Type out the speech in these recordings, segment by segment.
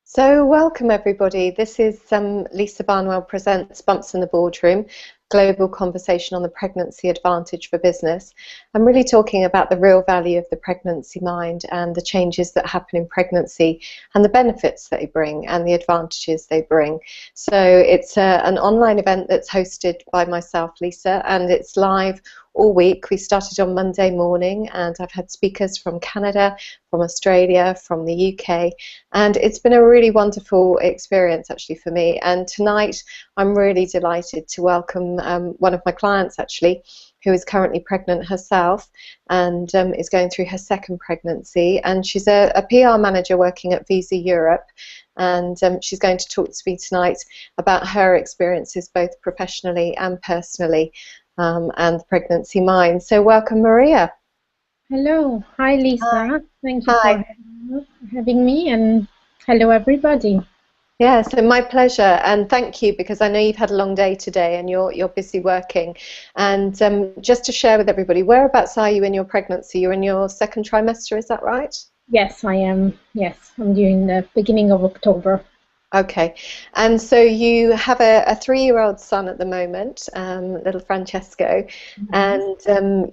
So welcome everybody. This is Lisa Barnwell presents Bumps in the Boardroom, global conversation on the pregnancy advantage for business. I'm really talking about the real value of the pregnancy mind and the changes that happen in pregnancy and the benefits they bring and the advantages they bring. So it's an online event that's hosted by myself, Lisa, and it's live all week. We started on Monday morning and I've had speakers from Canada, from Australia, from the UK, and it's been a really wonderful experience actually for me. And tonight I'm really delighted to welcome one of my clients actually, who is currently pregnant herself and is going through her second pregnancy, and she's a PR manager working at Visa Europe, and she's going to talk to me tonight about her experiences both professionally and personally, and the pregnancy mind. So welcome, Maria. Hello. Hi, Lisa. Hi. Thank you Hi. for having me, and hello, everybody. Yeah, so my pleasure, and thank you, because I know you've had a long day today and you're busy working. And just to share with everybody, whereabouts are you in your pregnancy? You're in your second trimester, is that right? Yes, I am. Yes, I'm doing the beginning of October. Okay, and so you have a 3-year-old son at the moment, little Francesco, and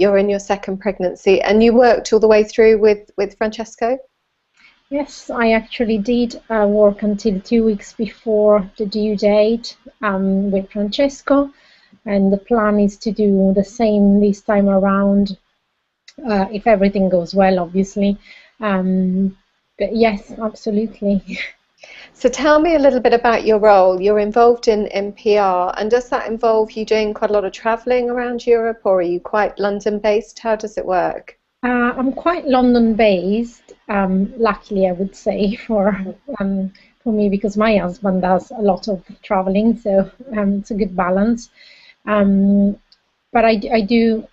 you're in your second pregnancy, and you worked all the way through with Francesco? Yes, I actually did work until 2 weeks before the due date with Francesco, and the plan is to do the same this time around, if everything goes well, obviously. But yes, absolutely. So tell me a little bit about your role. You're involved in PR, and does that involve you doing quite a lot of travelling around Europe, or are you quite London-based? How does it work? I'm quite London-based, luckily I would say for me, because my husband does a lot of traveling, so it's a good balance. But I do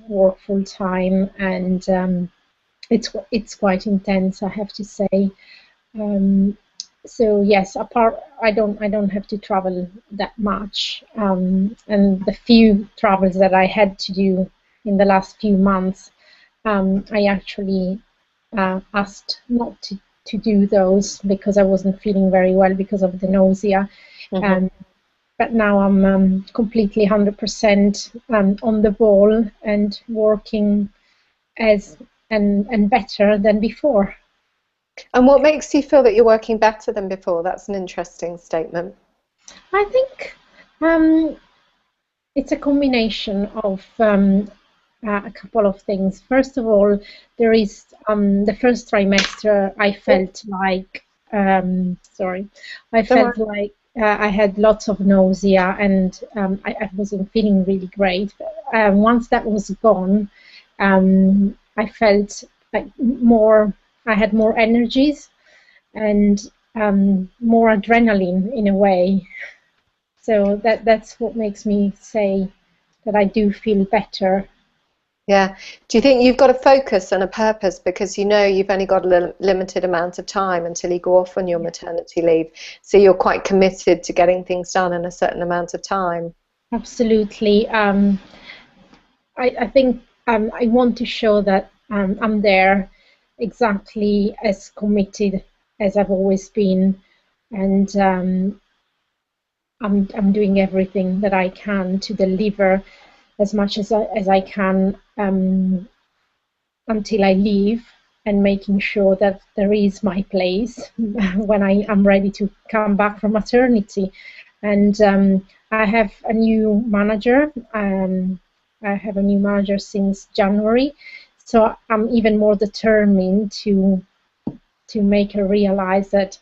work full time, and it's quite intense, I have to say. So yes, apart I don't have to travel that much, and the few travels that I had to do in the last few months, I actually asked not to do those because I wasn't feeling very well because of the nausea. Mm-hmm. But now I'm completely 100% on the ball and working as and better than before. And what makes you feel that you're working better than before? That's an interesting statement. I think it's a combination of a couple of things. First of all, there is the first trimester. I felt like sorry, I Don't worry. felt like I had lots of nausea, and I wasn't feeling really great. Once that was gone, I felt like more. I had more energies and more adrenaline in a way. So that's what makes me say that I do feel better. Yeah. Do you think you've got a focus and a purpose, because you know you've only got a limited amount of time until you go off on your maternity leave, so you're quite committed to getting things done in a certain amount of time? Absolutely. I think I want to show that I'm there exactly as committed as I've always been, and I'm doing everything that I can to deliver as much as I can until I leave, and making sure that there is my place when I am ready to come back from maternity. And I have a new manager. I have a new manager since January, so I'm even more determined to make her realize that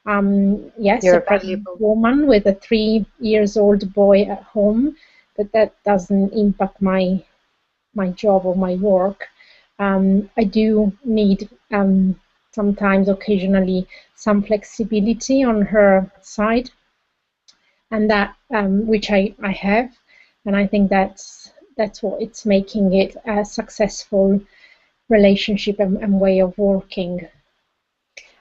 yes, a You're pregnant valuable. woman with a 3-year-old boy at home, but that doesn't impact my job or my work. I do need sometimes, occasionally, some flexibility on her side, and that which I have, and I think that's what it's making it a successful relationship and way of working.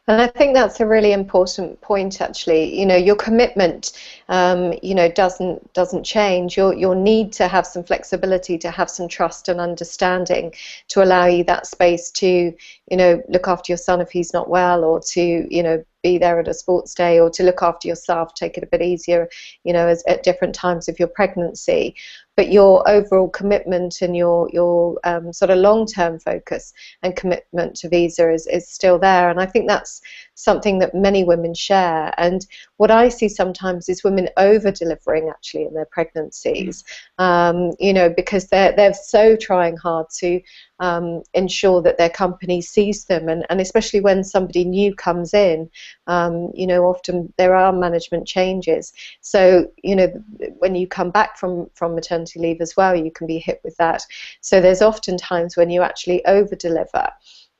And I think that's a really important point, actually. You know, your commitment, you know, doesn't change. Your need to have some flexibility, to have some trust and understanding, to allow you that space to, you know, look after your son if he's not well, or to, you know, be there at a sports day, or to look after yourself, take it a bit easier, you know, at different times of your pregnancy. But your overall commitment and your sort of long-term focus and commitment to visa is still there. And I think that's something that many women share. And what I see sometimes is women over-delivering actually in their pregnancies, you know, because they're so trying hard to ensure that their company sees them, and especially when somebody new comes in, you know, often there are management changes. So, you know, when you come back from maternity leave as well, you can be hit with that. So there's often times when you actually over deliver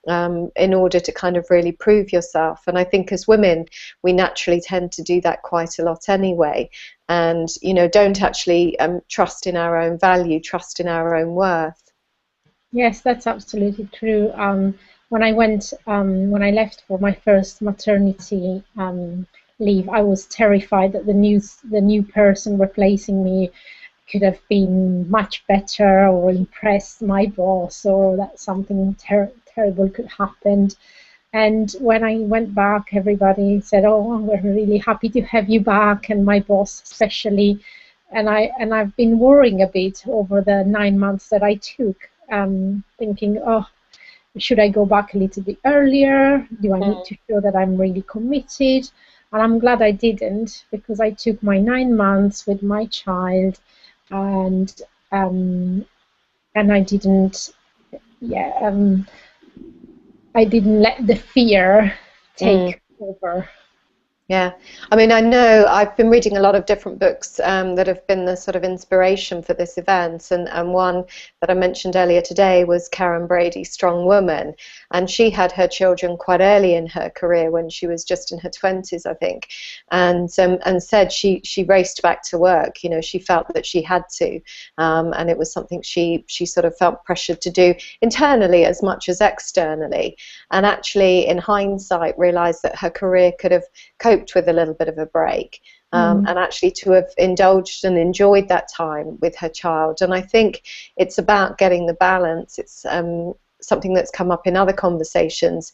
in order to kind of really prove yourself. And I think as women, we naturally tend to do that quite a lot anyway, and, you know, don't actually trust in our own value, trust in our own worth. Yes, that's absolutely true. When I left for my first maternity leave, I was terrified that the new person replacing me could have been much better or impressed my boss, or that something terrible could happen. And when I went back, everybody said, "Oh, we're really happy to have you back," and my boss especially. And I've been worrying a bit over the 9 months that I took, thinking, "Oh, should I go back a little bit earlier? Do I need to show that I'm really committed?" And I'm glad I didn't, because I took my 9 months with my child, and I didn't, I didn't let the fear take over. Yeah, I mean, I know I've been reading a lot of different books that have been the sort of inspiration for this event, and one that I mentioned earlier today was Karen Brady's Strong Woman, and she had her children quite early in her career, when she was just in her 20s, I think, and said she raced back to work. You know, she felt that she had to, and it was something she sort of felt pressured to do internally as much as externally, and actually in hindsight realised that her career could have coped with a little bit of a break, and actually to have indulged and enjoyed that time with her child. And I think it's about getting the balance. It's something that's come up in other conversations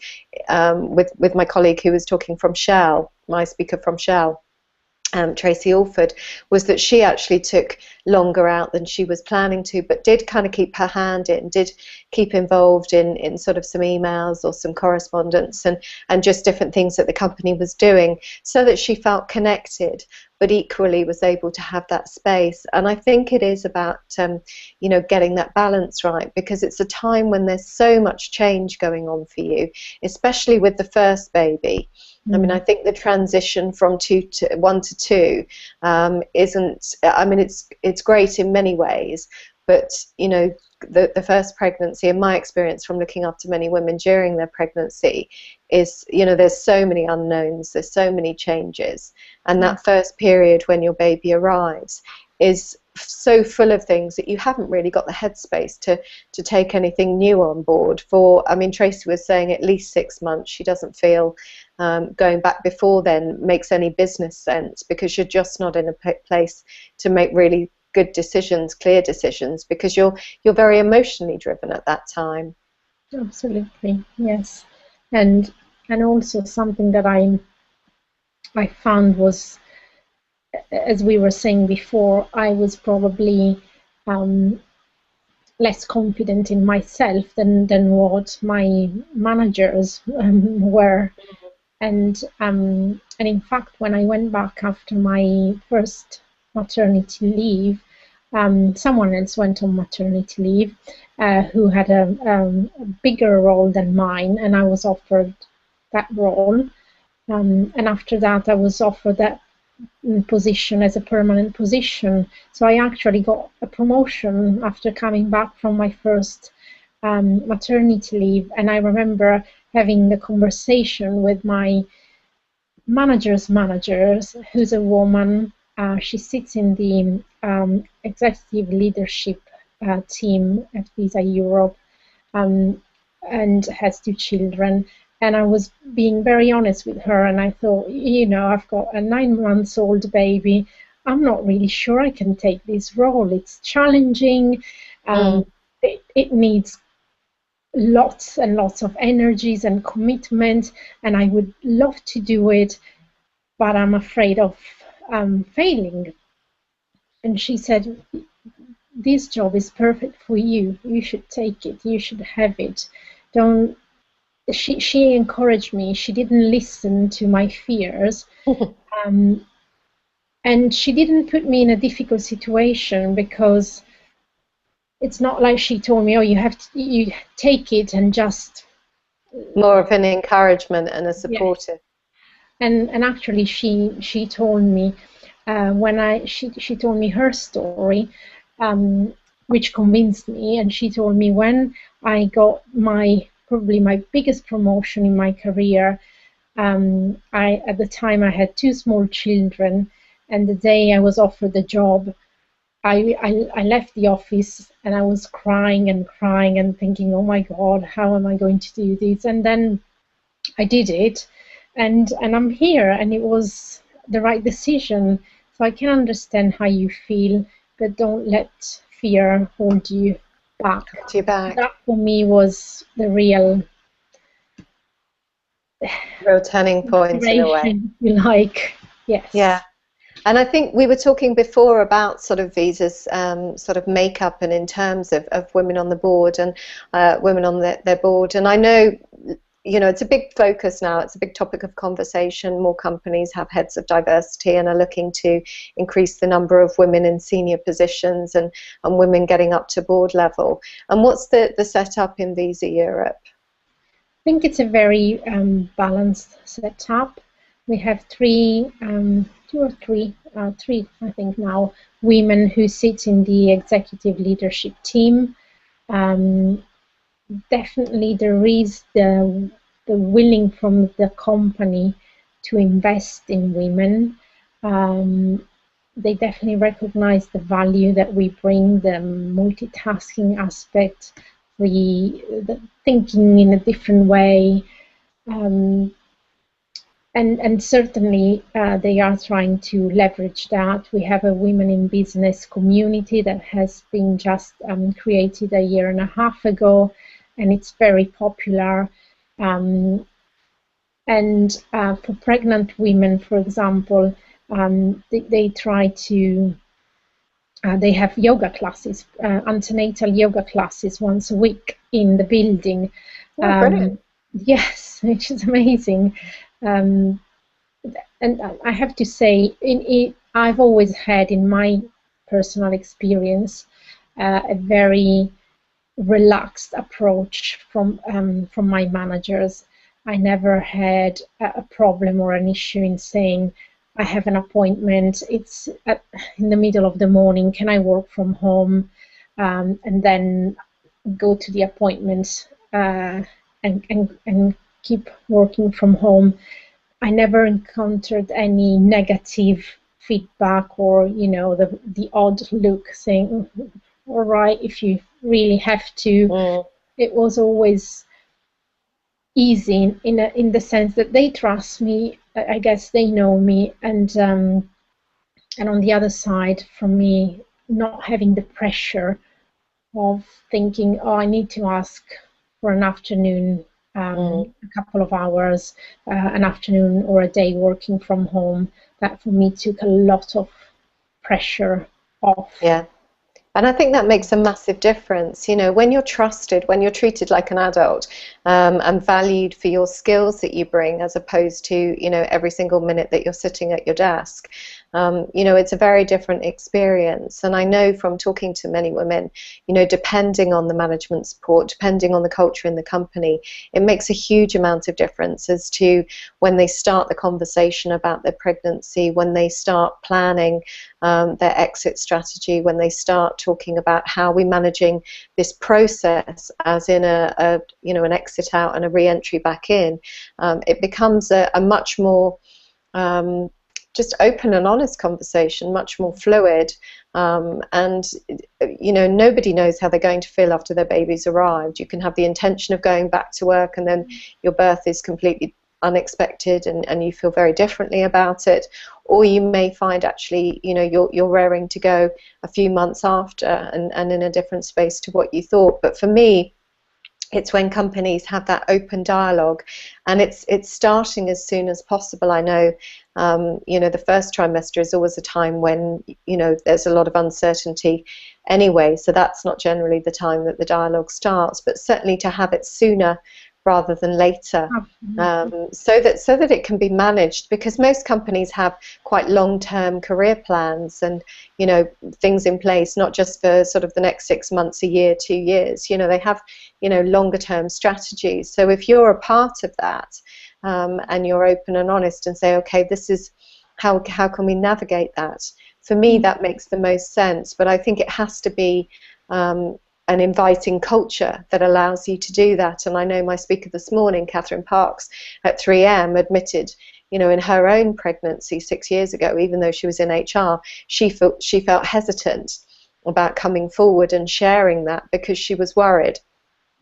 with my colleague who was talking from Shell, my speaker from Shell, Tracy Alford, was that she actually took longer out than she was planning to, but did kind of keep her hand in, did keep involved in sort of some emails or some correspondence, and just different things that the company was doing, so that she felt connected, but equally was able to have that space. And I think it is about you know, getting that balance right, because it's a time when there's so much change going on for you, especially with the first baby. I mean, I think the transition from 1 to 2 isn't, I mean, it's great in many ways, but, you know, the first pregnancy, in my experience from looking after many women during their pregnancy, is, you know, there's so many unknowns, there's so many changes, and that first period when your baby arrives is so full of things that you haven't really got the headspace to take anything new on board for. I mean, Tracy was saying at least 6 months. She doesn't feel going back before then makes any business sense, because you're just not in a place to make really good decisions, clear decisions, because you're very emotionally driven at that time. Absolutely, yes. And also something that I found was, as we were saying before, I was probably less confident in myself than what my managers were. And in fact, when I went back after my first maternity leave, someone else went on maternity leave who had a bigger role than mine, and I was offered that role. And after that, I was offered that position as a permanent position. So I actually got a promotion after coming back from my first maternity leave. And I remember having a conversation with my manager's managers, who's a woman. She sits in the executive leadership team at Visa Europe, and has 2 children. And I was being very honest with her, and I thought, you know, I've got a 9-month-old baby. I'm not really sure I can take this role. It's challenging. Mm. It needs lots and lots of energies and commitment, and I would love to do it, but I'm afraid of failing. And she said, this job is perfect for you. You should take it. You should have it. Don't. She encouraged me. She didn't listen to my fears, um, and she didn't put me in a difficult situation, because it's not like she told me, "Oh, you take it and just." More of an encouragement and a Yeah. supportive. And actually, she told me she told me her story, which convinced me. And she told me, when I got probably my biggest promotion in my career, at the time I had 2 small children, and the day I was offered the job, I left the office and I was crying and thinking, oh my God, how am I going to do this? And then I did it, and I'm here, and it was the right decision. So I can understand how you feel, but don't let fear hold you back. Hold you back. That for me was the real Turning point in a way. inspiration, if you like. Yes. Yeah. And I think we were talking before about sort of visas, sort of makeup, and in terms of women on the board and women on their board. And I know, you know, it's a big focus now. It's a big topic of conversation. More companies have heads of diversity and are looking to increase the number of women in senior positions, and women getting up to board level. And what's the setup in Visa Europe? I think it's a very balanced setup. We have three, I think now, women who sit in the executive leadership team. Definitely there is the willing from the company to invest in women. They definitely recognize the value that we bring, the multitasking aspect, the thinking in a different way, and certainly they are trying to leverage that. We have a women in business community that has been just created a year and a half ago, and it's very popular. And for pregnant women, for example, they try to they have yoga classes, antenatal yoga classes once a week in the building. Oh, brilliant. Yes, which is amazing. And I have to say, I've always had, in my personal experience, a very relaxed approach from my managers. I never had a problem or an issue in saying, I have an appointment, it's in the middle of the morning, can I work from home? And then go to the appointment and keep working from home. I never encountered any negative feedback, or, you know, the odd look saying, all right, if you really have to. It was always easy in the sense that they trust me. I guess they know me, and on the other side, from me, not having the pressure of thinking, oh, I need to ask for an afternoon, a couple of hours, an afternoon or a day working from home. That for me took a lot of pressure off. Yeah. And I think that makes a massive difference. You know, when you're trusted, when you're treated like an adult, and valued for your skills that you bring, as opposed to, you know, every single minute that you're sitting at your desk, you know, it's a very different experience. And I know from talking to many women, you know, depending on the management support, depending on the culture in the company, it makes a huge amount of difference as to when they start the conversation about their pregnancy, when they start planning their exit strategy, when they start talking about how we're managing this process, as in a you know, an exit out and a re-entry back in. It becomes a much more just open and honest conversation, much more fluid. And you know, nobody knows how they're going to feel after their baby's arrived. You can have the intention of going back to work, and then your birth is completely unexpected, and you feel very differently about it. Or you may find actually, you know, you're raring to go a few months after, and in a different space to what you thought. But for me, it's when companies have that open dialogue, and it's starting as soon as possible. I know, you know, the first trimester is always a time when, you know, there's a lot of uncertainty anyway, so that's not generally the time that the dialogue starts, but certainly to have it sooner rather than later, so that it can be managed, because most companies have quite long-term career plans and, you know, things in place, not just for sort of the next 6 months, a year, 2 years. You know, they have, you know, longer-term strategies. So if you're a part of that, and you're open and honest and say, okay, this is how can we navigate that? For me, that makes the most sense. But I think it has to be an inviting culture that allows you to do that. And I know my speaker this morning, Catherine Parks at 3M, admitted, you know, in her own pregnancy 6 years ago, even though she was in HR, she felt hesitant about coming forward and sharing that because she was worried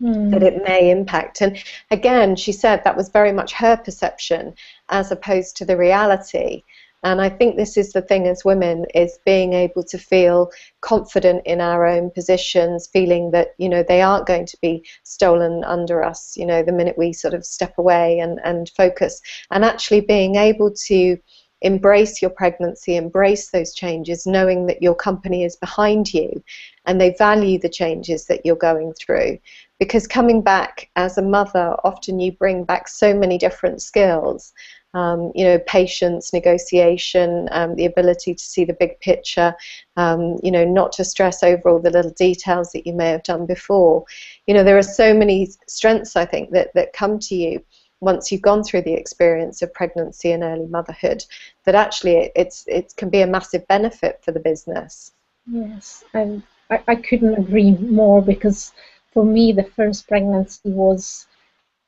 that it may impact. And again, she said that was very much her perception as opposed to the reality. And I think this is the thing as women, is being able to feel confident in our own positions, feeling that, you know, they aren't going to be stolen under us, you know, the minute we sort of step away and focus, and actually being able to embrace your pregnancy, embrace those changes, knowing that your company is behind you and they value the changes that you're going through. Because coming back as a mother, often you bring back so many different skills. You know, patience, negotiation, the ability to see the big picture, you know, not to stress over all the little details that you may have done before. You know, there are so many strengths, I think, that come to you once you've gone through the experience of pregnancy and early motherhood, that actually it can be a massive benefit for the business. Yes, and I couldn't agree more, because for me the first pregnancy was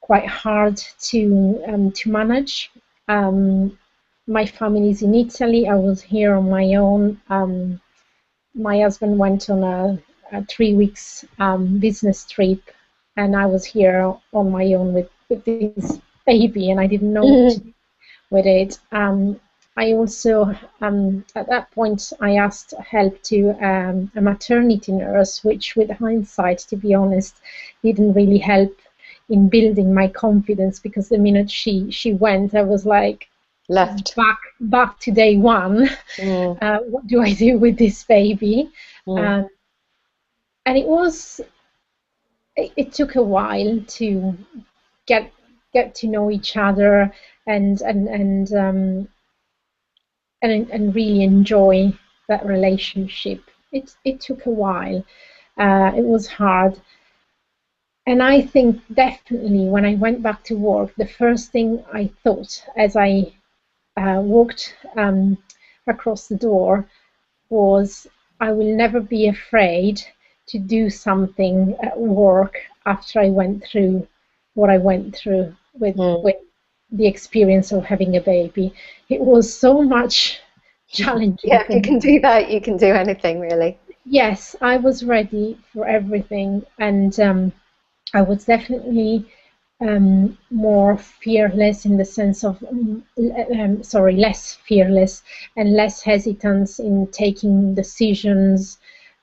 quite hard to manage. My family is in Italy. I was here on my own. My husband went on a 3 weeks business trip, and I was here on my own with this baby, and I didn't know what to do with it. I also, at that point, I asked help to a maternity nurse, which with hindsight, to be honest, didn't really help in building my confidence, because the minute she went, I was like, left back to day one. What do I do with this baby? And it took a while to get to know each other and really enjoy that relationship. It took a while. It was hard. And I think definitely when I went back to work, the first thing I thought as I walked across the door was, I will never be afraid to do something at work after I went through what I went through with the experience of having a baby. It was so much challenging. Yeah, if you can do that, you can do anything, really. Yes, I was ready for everything, and I was definitely more fearless, in the sense of, less fearless and less hesitant in taking decisions,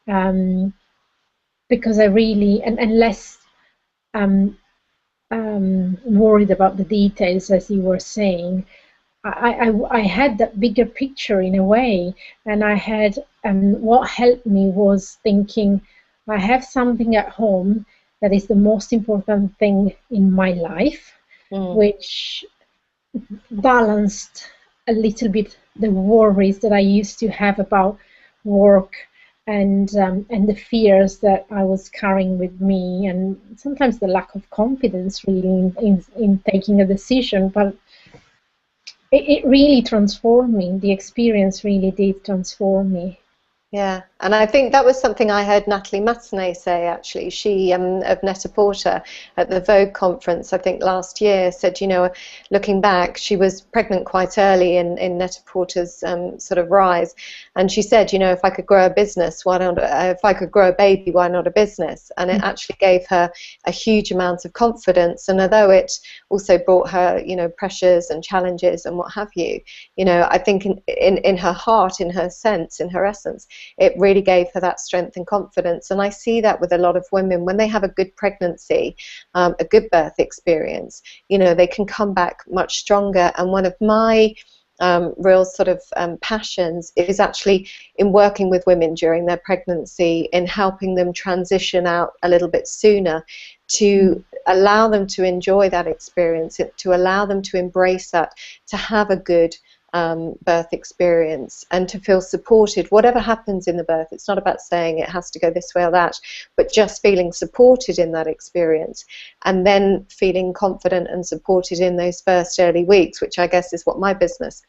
because I really, and less worried about the details, as you were saying. I had that bigger picture in a way, and I had, what helped me was thinking, I have something at home that is the most important thing in my life, which balanced a little bit the worries that I used to have about work, and the fears that I was carrying with me, and sometimes the lack of confidence really in taking a decision. But it really transformed me. The experience really did transform me. Yeah, and I think that was something I heard Natalie Massenet say, actually. She, of Net-a-Porter, at the Vogue conference, I think last year, said, you know, looking back, she was pregnant quite early in Net-a-Porter's sort of rise. And she said, you know, if I could grow a business, why not, if I could grow a baby, why not a business? And it actually gave her a huge amount of confidence. And although it also brought her, you know, pressures and challenges and what have you, you know, I think in her heart, in her sense, in her essence, it really gave her that strength and confidence. And I see that with a lot of women when they have a good pregnancy, a good birth experience, you know, they can come back much stronger. And one of my real sort of passions is actually in working with women during their pregnancy, in helping them transition out a little bit sooner, to allow them to enjoy that experience, to allow them to embrace that, to have a good birth experience, and to feel supported whatever happens in the birth. It's not about saying it has to go this way or that, but just feeling supported in that experience, and then feeling confident and supported in those first early weeks, which I guess is what my business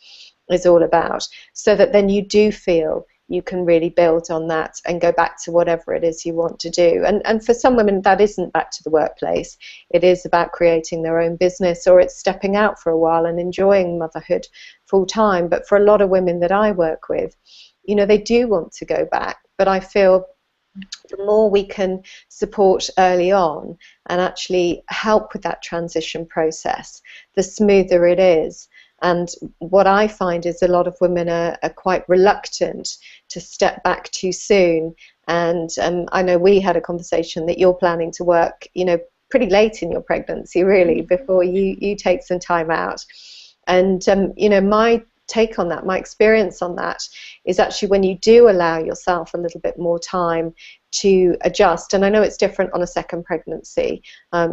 is all about, so that then you do feel you can really build on that and go back to whatever it is you want to do. And for some women, that isn't back to the workplace. It is about creating their own business, or it's stepping out for a while and enjoying motherhood full time. But for a lot of women that I work with, you know, they do want to go back. But I feel the more we can support early on and actually help with that transition process, the smoother it is. And what I find is a lot of women are quite reluctant to step back too soon. And I know we had a conversation that you're planning to work, you know, pretty late in your pregnancy, really, before you take some time out. And, you know, my take on that, my experience on that, is actually when you do allow yourself a little bit more time to adjust, and I know it's different on a second pregnancy,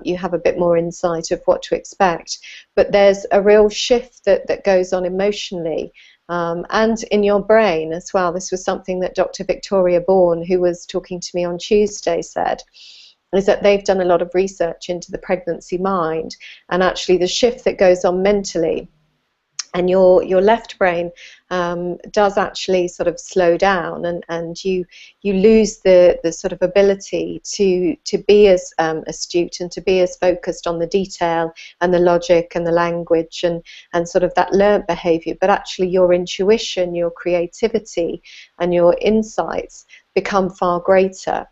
you have a bit more insight of what to expect, but there's a real shift that goes on emotionally, and in your brain as well. This was something that Dr. Victoria Bourne, who was talking to me on Tuesday, said, is that they've done a lot of research into the pregnancy mind, and actually the shift that goes on mentally, and your left brain does actually sort of slow down, and you lose the sort of ability to be as astute and to be as focused on the detail and the logic and the language and sort of that learnt behavior. But actually your intuition, your creativity and your insights become far greater.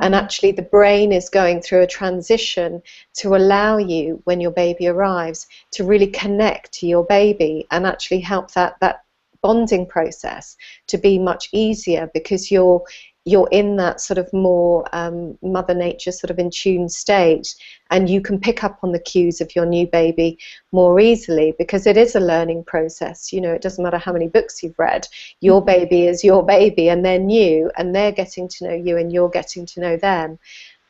And actually the brain is going through a transition to allow you, when your baby arrives, to really connect to your baby and actually help that bonding process to be much easier, because you're in that sort of more Mother Nature sort of in tune state, and you can pick up on the cues of your new baby more easily, because it is a learning process. You know, it doesn't matter how many books you've read, your baby is your baby, and they're new, and they're getting to know you, and you're getting to know them.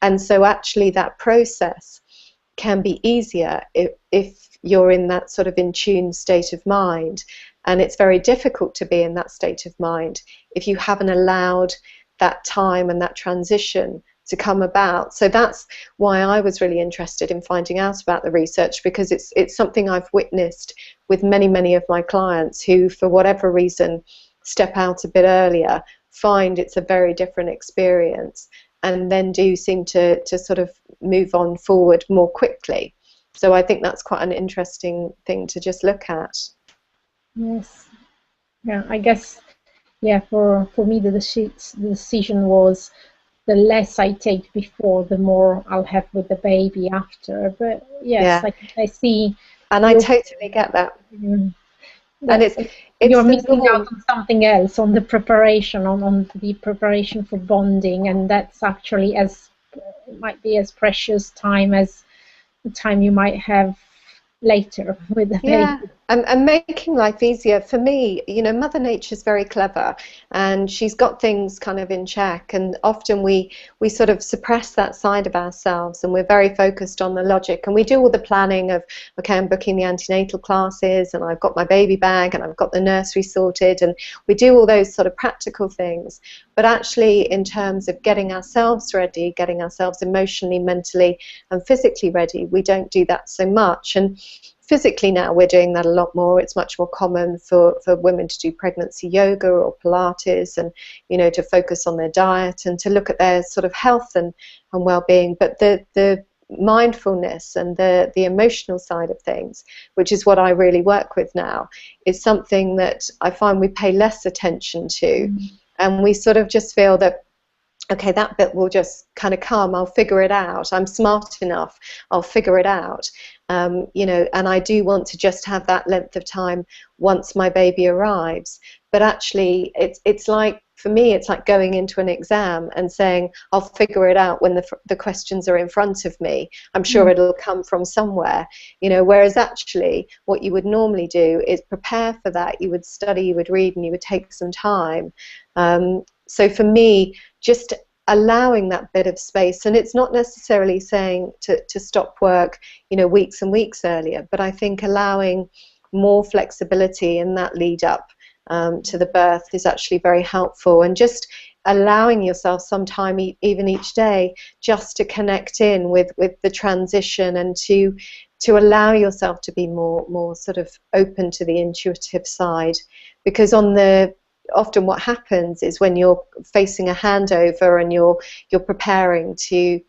And so actually that process can be easier if you're in that sort of in tune state of mind, and it's very difficult to be in that state of mind if you haven't allowed that time and that transition to come about. So that's why I was really interested in finding out about the research, because it's something I've witnessed with many of my clients who, for whatever reason, step out a bit earlier, find it's a very different experience, and then do seem to sort of move on forward more quickly. So I think that's quite an interesting thing to just look at. Yes. Yeah, I guess, yeah, for me the decision was, the less I take before, the more I'll have with the baby after. But yes, Yeah. I see. And I totally get that. And it's you're missing out on something else, on the preparation, on the preparation for bonding, and that's actually might be as precious time as the time you might have later with the baby. And making life easier. For me, you know, Mother Nature's very clever, and she's got things kind of in check, and often we sort of suppress that side of ourselves, and we're very focused on the logic, and we do all the planning of, okay, I'm booking the antenatal classes, and I've got my baby bag, and I've got the nursery sorted, and we do all those sort of practical things. But actually, in terms of getting ourselves ready, getting ourselves emotionally, mentally and physically ready, we don't do that so much. And physically now we're doing that a lot more. It's much more common for women to do pregnancy yoga or Pilates, and to focus on their diet and to look at their sort of health and well-being. But the mindfulness and the emotional side of things, which is what I really work with now, is something that I find we pay less attention to, and we sort of just feel that, okay, that bit will just kind of come, I'll figure it out, I'm smart enough, I'll figure it out, and I do want to just have that length of time once my baby arrives. But actually it's like, for me, it's like going into an exam and saying, I'll figure it out when the questions are in front of me. I'm sure it'll come from somewhere, whereas actually what you would normally do is prepare for that. You would study, you would read, and you would take some time. So for me, just allowing that bit of space, and it's not necessarily saying to stop work, weeks and weeks earlier, but I think allowing more flexibility in that lead up to the birth is actually very helpful, and just allowing yourself some time, even each day, just to connect in with the transition, and to allow yourself to be more sort of open to the intuitive side. Because often what happens is when you're facing a handover and you're preparing to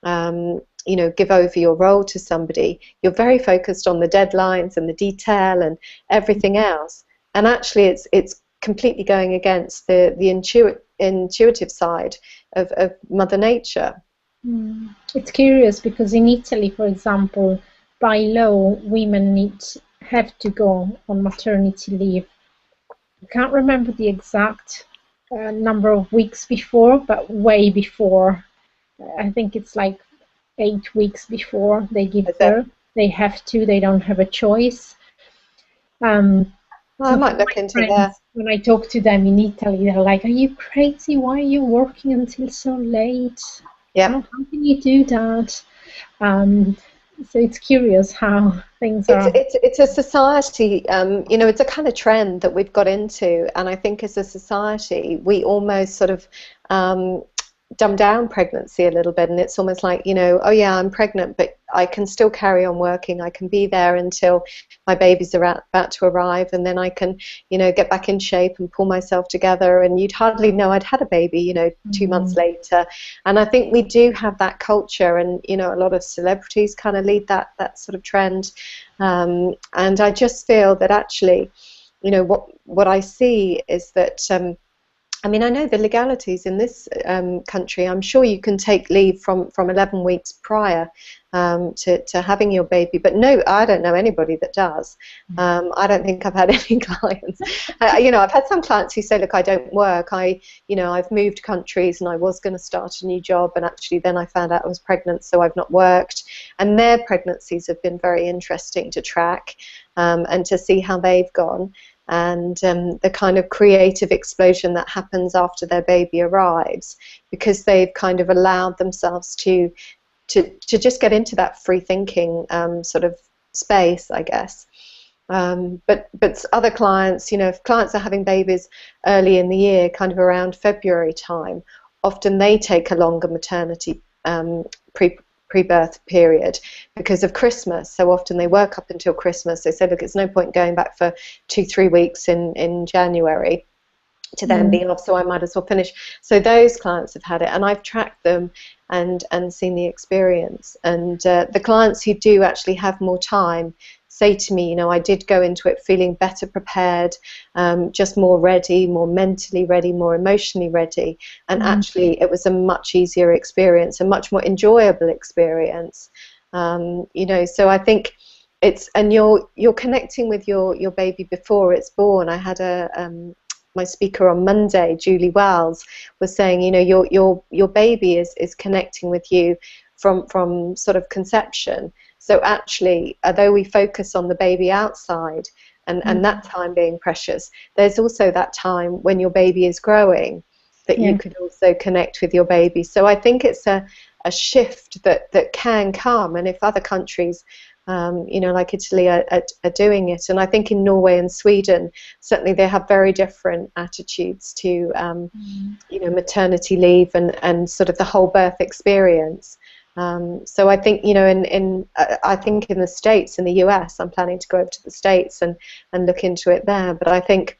give over your role to somebody, you're very focused on the deadlines and the detail and everything else, and actually it's completely going against the intuitive side of Mother Nature. It's curious because in Italy, for example, by law, women have to go on maternity leave. I can't remember the exact number of weeks before, but way before. I think it's like 8 weeks before they give birth. They have to. They don't have a choice. I might look into that. When I talk to them in Italy, they're like, "Are you crazy? Why are you working until so late? Yeah. How can you do that?" So it's curious how things are. It's a society, it's a kind of trend that we've got into, and I think as a society we almost sort of dumb down pregnancy a little bit, and it's almost like, oh yeah, I'm pregnant, but I can still carry on working. I can be there until my babies are about to arrive, and then I can, get back in shape and pull myself together, and you'd hardly know I'd had a baby, 2 months later. And I think we do have that culture, and a lot of celebrities kind of lead that sort of trend, and I just feel that actually, what I see is that I know the legalities in this country. I'm sure you can take leave from 11 weeks prior to having your baby, but no, I don't know anybody that does. I don't think I've had any clients. I've had some clients who say, look, I don't work. I've moved countries and I was going to start a new job, and actually then I found out I was pregnant, so I've not worked. And their pregnancies have been very interesting to track and to see how they've gone. And the kind of creative explosion that happens after their baby arrives, because they've kind of allowed themselves to just get into that free thinking sort of space, I guess. But other clients, if clients are having babies early in the year, kind of around February time, often they take a longer maternity pre-birth period because of Christmas. So often they work up until Christmas. They say, look, it's no point going back for 2-3 weeks in January to then be off, so I might as well finish. So those clients have had it, and I've tracked them and seen the experience. And the clients who do actually have more time say to me, I did go into it feeling better prepared, just more ready, more mentally ready, more emotionally ready, and actually it was a much easier experience, a much more enjoyable experience. So I think and you're connecting with your baby before it's born. I had my speaker on Monday, Julie Wells, was saying, your baby is connecting with you from sort of conception. So actually, although we focus on the baby outside and that time being precious, there's also that time when your baby is growing that you could also connect with your baby. So I think it's a shift that can come, and if other countries like Italy are doing it, and I think in Norway and Sweden certainly they have very different attitudes to maternity leave and sort of the whole birth experience. So I think, you know, I think in the States, in the US, I'm planning to go over to the States and look into it there. But I think,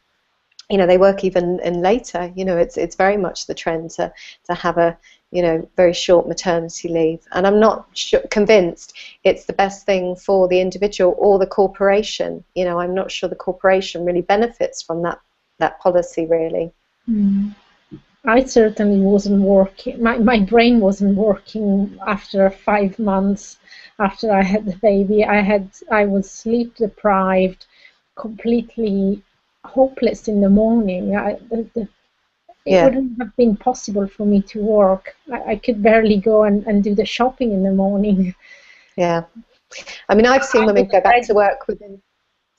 you know, they work even in later. You know, it's very much the trend to have a, you know, very short maternity leave. And I'm not convinced it's the best thing for the individual or the corporation. You know, I'm not sure the corporation really benefits from that policy, really. Mm. I certainly wasn't working. My brain wasn't working after 5 months after I had the baby. I was sleep deprived, completely hopeless in the morning. It Yeah, wouldn't have been possible for me to work. I could barely go and do the shopping in the morning. yeah. I mean, I've seen I women go wasn't back to ready. work within.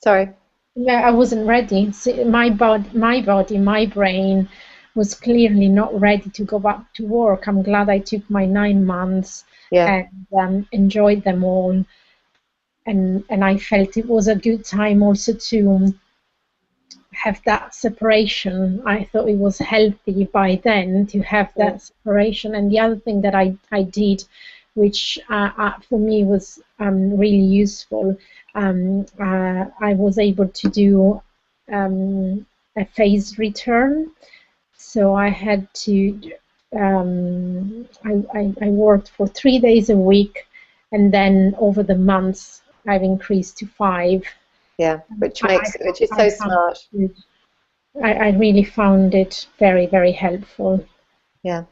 Sorry. Yeah, I wasn't ready. My brain was clearly not ready to go back to work. I'm glad I took my 9 months Yeah, and enjoyed them all. And I felt it was a good time also to have that separation. I thought it was healthy by then to have mm, that separation. And the other thing that I did, which for me was really useful, I was able to do a phased return. So I had to, I worked for 3 days a week, and then over the months I've increased to 5. yeah. Which is I so found smart. it, I really found it very, very helpful. Yeah.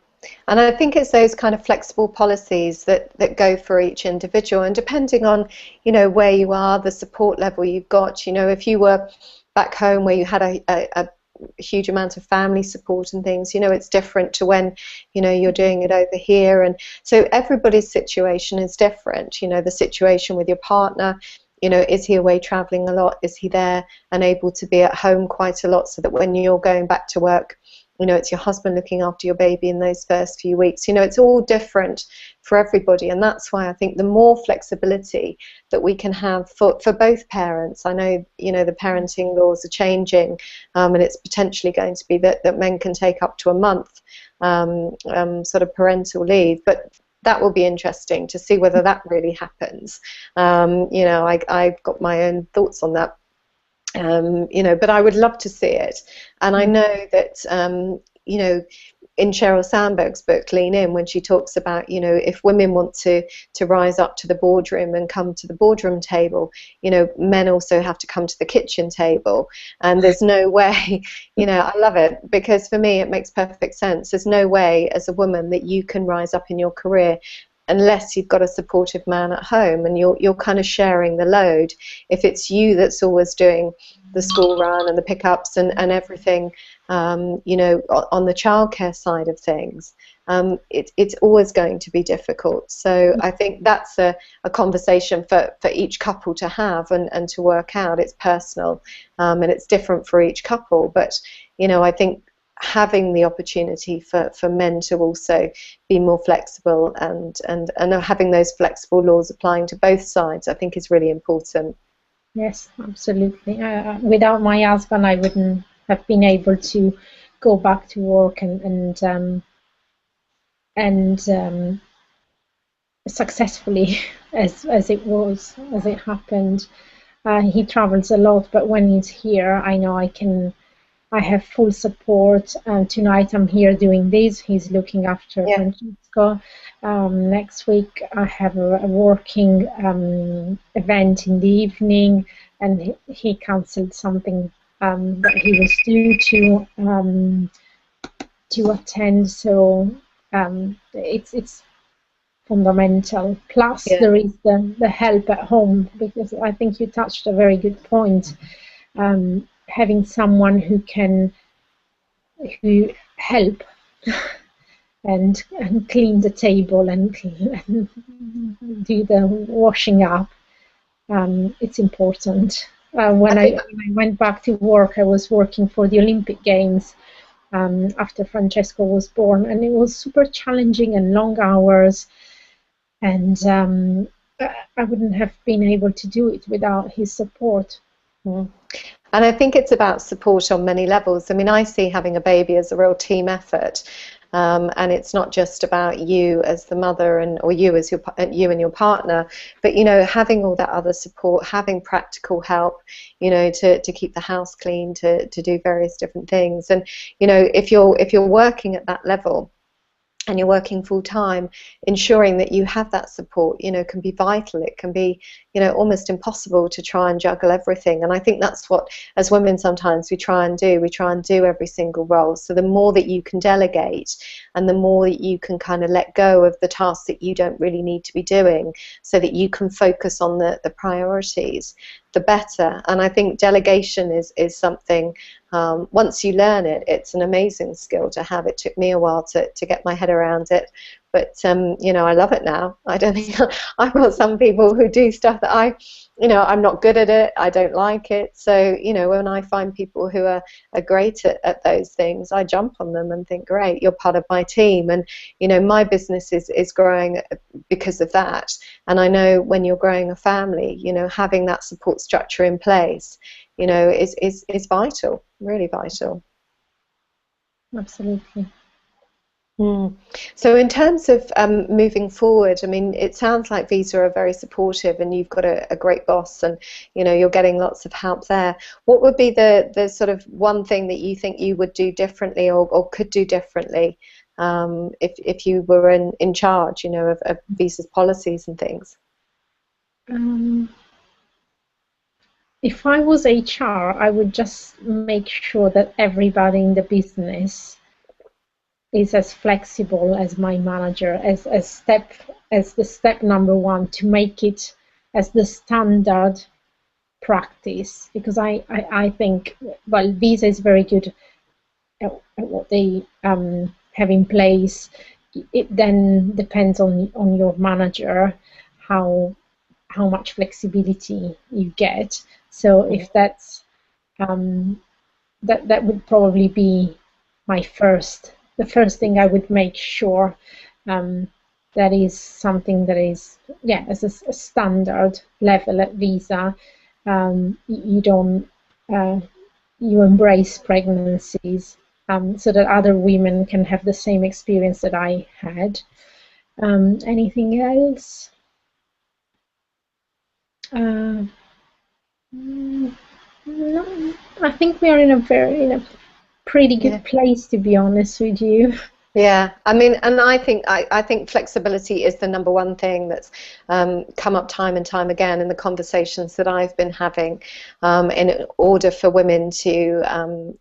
And I think it's those kind of flexible policies that go for each individual, and depending on, you know, where you are, the support level you've got. You know, if you were back home where you had a huge amount of family support and things, you know, it's different to when, you know, you're doing it over here. And so everybody's situation is different. You know, the situation with your partner, you know, is he away traveling a lot? Is he there and able to be at home quite a lot, so that when you're going back to work, you know, it's your husband looking after your baby in those first few weeks. You know, it's all different for everybody, and that's why I think the more flexibility that we can have for both parents. I know, you know, the parenting laws are changing, and it's potentially going to be that men can take up to a month sort of parental leave, but that will be interesting to see whether that really happens. You know, I've got my own thoughts on that. You know, but I would love to see it. And I know that, you know, in Sheryl Sandberg's book, Lean In, when she talks about, you know, if women want to rise up to the boardroom and come to the boardroom table, you know, men also have to come to the kitchen table. And there's no way, you know, I love it, because for me it makes perfect sense. There's no way as a woman that you can rise up in your career unless you've got a supportive man at home, and you're kind of sharing the load. If it's you that's always doing the school run and the pickups and everything, you know, on the childcare side of things, it's always going to be difficult. So I think that's a conversation for each couple to have and to work out. It's personal, and it's different for each couple. But, you know, I think having the opportunity for men to also be more flexible and having those flexible laws applying to both sides, I think is really important. Yes, absolutely. Without my husband, I wouldn't have been able to go back to work and successfully as it happened. He travels a lot, but when he's here, I know I have full support. Tonight I'm here doing this. He's looking after Yeah, Francesco. Next week I have a working event in the evening, and he cancelled something that he was due to attend. So it's fundamental. Plus yeah, there is the help at home, because I think you touched a very good point. Having someone who help and clean the table and do the washing up. It's important. I When think. I went back to work, I was working for the Olympic Games after Francesco was born, and it was super challenging and long hours, and I wouldn't have been able to do it without his support. Mm. And I think it's about support on many levels. I mean, I see having a baby as a real team effort. and it's not just about you as the mother or you as you and your partner, but having all that other support, having practical help, to keep the house clean, to do various different things. And if you're working at that level and you're working full time, ensuring that you have that support, can be vital. It can be, almost impossible to try and juggle everything. And I think that's what, as women, sometimes we try and do. We try and do every single role. So the more that you can delegate, and the more that you can kind of let go of the tasks that you don't really need to be doing, so that you can focus on the priorities, the better. And I think delegation is something, once you learn it, it's an amazing skill to have. It took me a while to get my head around it, but I love it now. I don't think I've got some people who do stuff that I'm not good at it. I don't like it. So when I find people who are great at those things, I jump on them and think, great, you're part of my team. And my business is growing because of that. And I know when you're growing a family, having that support structure in place, is vital, really vital. Absolutely. So in terms of moving forward, I mean, it sounds like Visa are very supportive, and you've got a great boss, and you're getting lots of help there. What would be the sort of one thing that you think you would do differently, or could do differently, if you were in charge, of Visa's policies and things? If I was HR, I would just make sure that everybody in the business is as flexible as my manager, as the step number one, to make it as the standard practice. Because I think, well, Visa is very good at what they have in place. It then depends on your manager how much flexibility you get. So if that's that would probably be the first thing I would make sure that is something that is, as a standard level at Visa. You don't you embrace pregnancies so that other women can have the same experience that I had. Anything else? No, I think we are in a pretty good place, to be honest with you. Yeah, I mean, and I think flexibility is the number one thing that's come up time and time again in the conversations that I've been having, in order for women to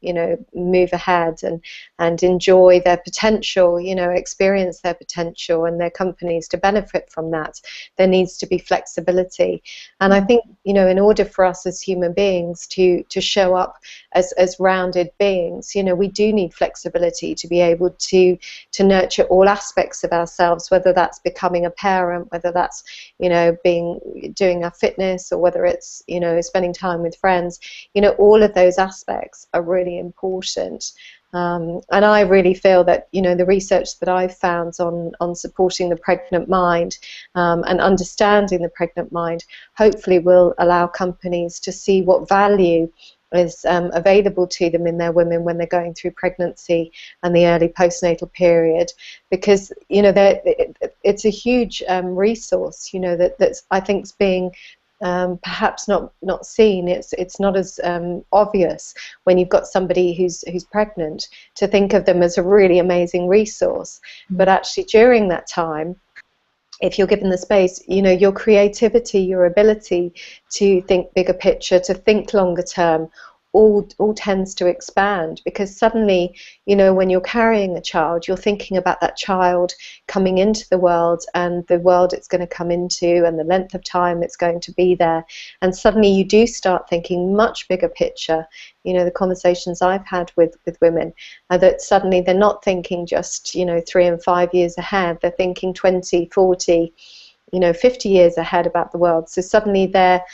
move ahead and enjoy their potential, experience their potential, and their companies to benefit from that. There needs to be flexibility, and I think in order for us as human beings to show up as rounded beings, we do need flexibility to be able to nurture all aspects of ourselves, whether that's becoming a parent, whether that's doing our fitness, or whether it's spending time with friends. All of those aspects are really important. And I really feel that the research that I've found on supporting the pregnant mind, and understanding the pregnant mind, hopefully will allow companies to see what value is available to them in their women when they're going through pregnancy and the early postnatal period, because it's a huge resource that's I think is being perhaps not seen. It's not as obvious when you've got somebody who's pregnant, to think of them as a really amazing resource. But actually during that time, if you're given the space, your creativity, your ability to think bigger picture, to think longer term, all tends to expand, because suddenly, when you're carrying a child, you're thinking about that child coming into the world, and the world it's going to come into, and the length of time it's going to be there. And suddenly you do start thinking much bigger picture. The conversations I've had with women are that suddenly they're not thinking just 3 and 5 years ahead. They're thinking 20, 40, 50 years ahead about the world. So suddenly their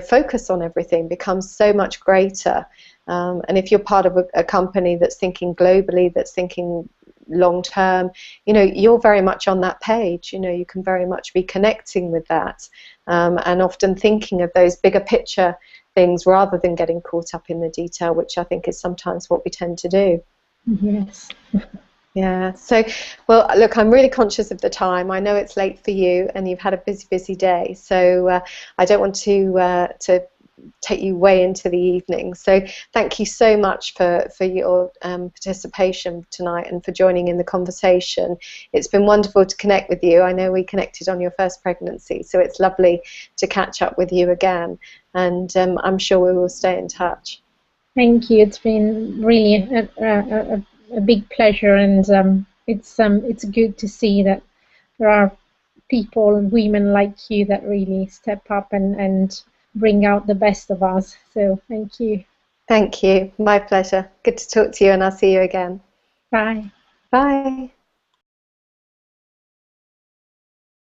focus on everything becomes so much greater. And if you're part of a company that's thinking globally, that's thinking long term, you're very much on that page. You can very much be connecting with that, and often thinking of those bigger picture things rather than getting caught up in the detail, which I think is sometimes what we tend to do. Yes. Yeah. So, well, look, I'm really conscious of the time. I know it's late for you, and you've had a busy, busy day. So I don't want to take you way into the evening. So thank you so much for your participation tonight and for joining in the conversation. It's been wonderful to connect with you. I know we connected on your first pregnancy, so it's lovely to catch up with you again. And I'm sure we will stay in touch. Thank you. It's been really a big pleasure, and it's good to see that there are people and women like you that really step up and bring out the best of us. So thank you. Thank you. My pleasure. Good to talk to you, and I'll see you again. Bye. Bye.